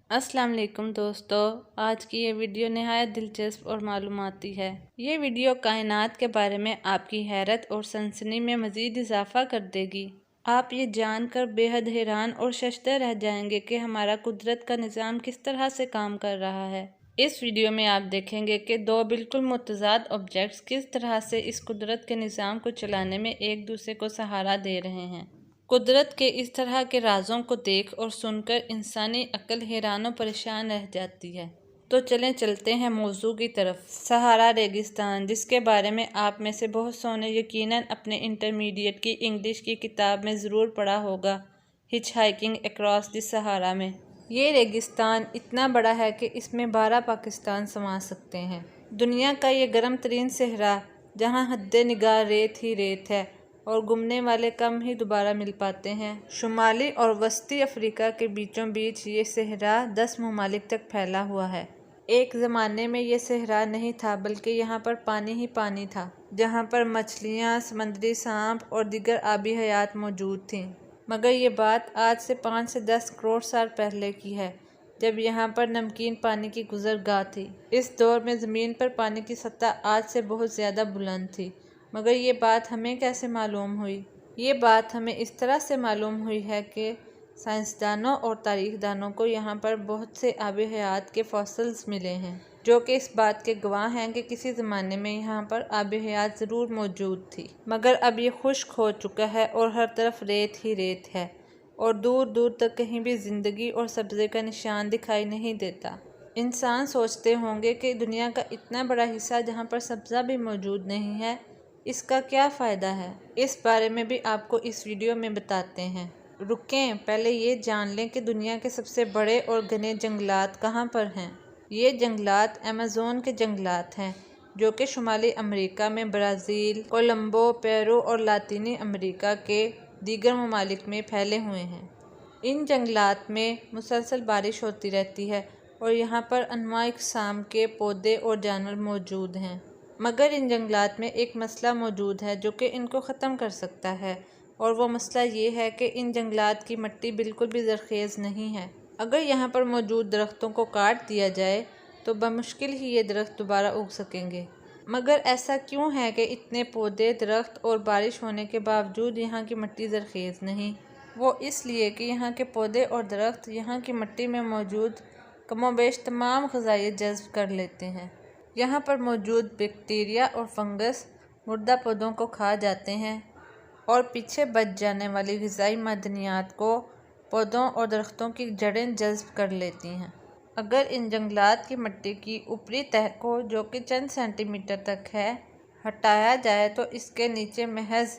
अस्सलाम वालेकुम दोस्तों, आज की ये वीडियो नहायत दिलचस्प और मालूमाती है। ये वीडियो कायनात के बारे में आपकी हैरत और सनसनी में मज़ीद इजाफा कर देगी। आप ये जानकर बेहद हैरान और शशदर रह जाएंगे कि हमारा कुदरत का निज़ाम किस तरह से काम कर रहा है। इस वीडियो में आप देखेंगे कि दो बिल्कुल मुतज़ाद ऑब्जेक्ट्स किस तरह से इस कुदरत के निज़ाम को चलाने में एक दूसरे को सहारा दे रहे हैं। कुदरत के इस तरह के राजों को देख और सुनकर इंसानी अक्ल हैरान और परेशान रह जाती है। तो चलें चलते हैं मौजू की तरफ। सहारा रेगिस्तान, जिसके बारे में आप में से बहुत सौ ने यकीनन अपने इंटरमीडिएट की इंग्लिश की किताब में ज़रूर पढ़ा होगा, hitch hiking across the Sahara में। ये रेगिस्तान इतना बड़ा है कि इसमें 12 पाकिस्तान समा सकते हैं। दुनिया का ये गर्म तरीन सहरा, जहाँ हद्दे निगाह रेत ही रेत है और घूमने वाले कम ही दोबारा मिल पाते हैं। शुमाली और वस्ती अफ्रीका के बीचों बीच ये सहरा 10 ममालिक तक फैला हुआ है। एक ज़माने में ये सहरा नहीं था, बल्कि यहाँ पर पानी ही पानी था, जहाँ पर मछलियाँ, समंदरी सांप और दीगर आबी हयात मौजूद थीं। मगर ये बात आज से 5 से 10 करोड़ साल पहले की है, जब यहाँ पर नमकीन पानी की गुज़रगाह थी। इस दौर में ज़मीन पर पानी की सतह आज से बहुत ज़्यादा बुलंद थी। मगर ये बात हमें कैसे मालूम हुई? ये बात हमें इस तरह से मालूम हुई है कि साइंसदानों और तारीखदानों को यहाँ पर बहुत से आबे हयात के फॉसिल्स मिले हैं, जो कि इस बात के गवाह हैं कि किसी ज़माने में यहाँ पर आबे हयात ज़रूर मौजूद थी। मगर अब ये खुश्क हो चुका है और हर तरफ रेत ही रेत है और दूर दूर तक कहीं भी ज़िंदगी और सब्ज़े का निशान दिखाई नहीं देता। इंसान सोचते होंगे कि दुनिया का इतना बड़ा हिस्सा जहाँ पर सब्ज़ा भी मौजूद नहीं है, इसका क्या फ़ायदा है। इस बारे में भी आपको इस वीडियो में बताते हैं। रुकें, पहले ये जान लें कि दुनिया के सबसे बड़े और घने जंगलात कहाँ पर हैं। ये जंगलात अमेज़न के जंगलात हैं, जो कि शुमाली अमेरिका में ब्राज़ील, कोलंबो, पेरू और लातीनी अमेरिका के दीगर ममालिक में फैले हुए हैं। इन जंगलात में मुसलसल बारिश होती रहती है और यहाँ पर अनवां इक़साम के पौधे और जानवर मौजूद हैं। मगर इन जंगलात में एक मसला मौजूद है जो कि इनको ख़त्म कर सकता है, और वो मसला ये है कि इन जंगलात की मिट्टी बिल्कुल भी ज़रख़ेज़ नहीं है। अगर यहाँ पर मौजूद दरख्तों को काट दिया जाए तो बमुश्किल ही ये दरख्त दोबारा उग सकेंगे। मगर ऐसा क्यों है कि इतने पौधे, दरख्त और बारिश होने के बावजूद यहाँ की मिट्टी ज़रख़ेज़ नहीं? वो इसलिए कि यहाँ के पौधे और दरख्त यहाँ की मिट्टी में मौजूद कमोबेश तमाम ग़िज़ाइयत जज़्ब कर लेते हैं। यहाँ पर मौजूद बैक्टीरिया और फंगस मुर्दा पौधों को खा जाते हैं और पीछे बच जाने वाली ग़िज़ाई मादनियात को पौधों और दरख्तों की जड़ें जज़्ब कर लेती हैं। अगर इन जंगलात की मिट्टी की ऊपरी तह को, जो कि चंद सेंटीमीटर तक है, हटाया जाए तो इसके नीचे महज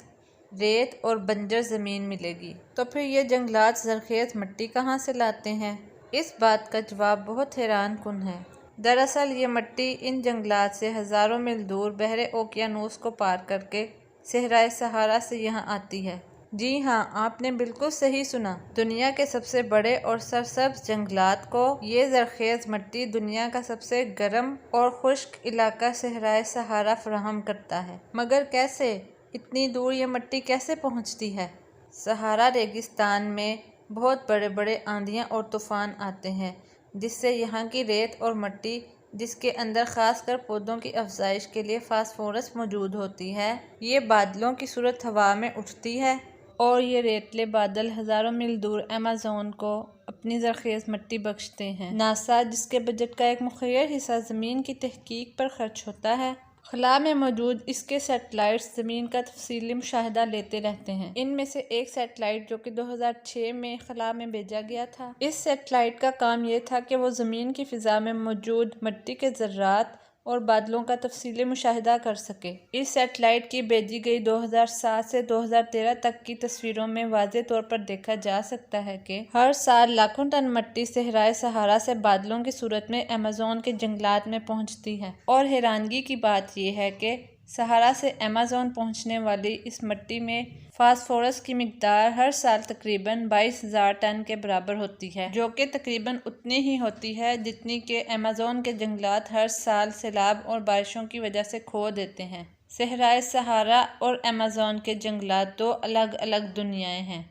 रेत और बंजर ज़मीन मिलेगी। तो फिर ये जंगलात ज़रख़ेज़ मिट्टी कहाँ से लाते हैं? इस बात का जवाब बहुत हैरान कुन है। दरअसल ये मिट्टी इन जंगलात से हज़ारों मील दूर बहरे ओकियानूस को पार करके सहराए सहारा से यहाँ आती है। जी हाँ, आपने बिल्कुल सही सुना। दुनिया के सबसे बड़े और सरसब्ज़ जंगलात को ये ज़रख़ेज़ मिट्टी दुनिया का सबसे गर्म और खुश्क इलाका सहराए सहारा फराहम करता है। मगर कैसे? इतनी दूर ये मिट्टी कैसे पहुँचती है? सहारा रेगिस्तान में बहुत बड़े बड़े आंधियाँ और तूफ़ान आते हैं, जिससे यहाँ की रेत और मिट्टी, जिसके अंदर ख़ासकर पौधों की अफजाइश के लिए फास्फोरस मौजूद होती है, ये बादलों की सूरत हवा में उठती है और ये रेतले बादल हज़ारों मील दूर अमेज़न को अपनी ज़रख़ेज़ मिट्टी बख्शते हैं। नासा, जिसके बजट का एक मुख़य्यर हिस्सा ज़मीन की तहकीक पर खर्च होता है, खला में मौजूद इसके सैटेलाइट्स ज़मीन का तफसीली मुशाहिदा लेते रहते हैं। इनमें से एक सैटेलाइट, जो कि 2006 में खला में भेजा गया था, इस सैटेलाइट का काम यह था कि वो ज़मीन की फ़िज़ा में मौजूद मिट्टी के ज़र्रात और बादलों का तफसीली मुशाहिदा कर सके। इस सैटेलाइट की भेजी गई 2007 से 2013 तक की तस्वीरों में वाज़े तौर पर देखा जा सकता है कि हर साल लाखों टन मिट्टी सहराए सहारा से बादलों की सूरत में अमेज़न के जंगलात में पहुंचती है। और हैरानगी की बात यह है कि सहारा से अमेज़न पहुंचने वाली इस मिट्टी में फास्फोरस की मिकदार हर साल तकरीबन 22,000 टन के बराबर होती है, जो कि तकरीबन उतनी ही होती है जितनी कि अमेज़न के जंगलात हर साल सैलाब और बारिशों की वजह से खो देते हैं। सहराए सहारा और अमेज़न के जंगलात दो अलग अलग दुनियाएं हैं।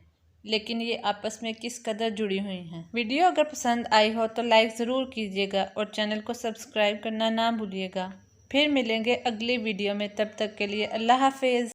लेकिन ये आपस में किस कदर जुड़ी हुई हैं। वीडियो अगर पसंद आई हो तो लाइक ज़रूर कीजिएगा और चैनल को सब्सक्राइब करना ना भूलिएगा। फिर मिलेंगे अगली वीडियो में, तब तक के लिए अल्लाह हाफिज़।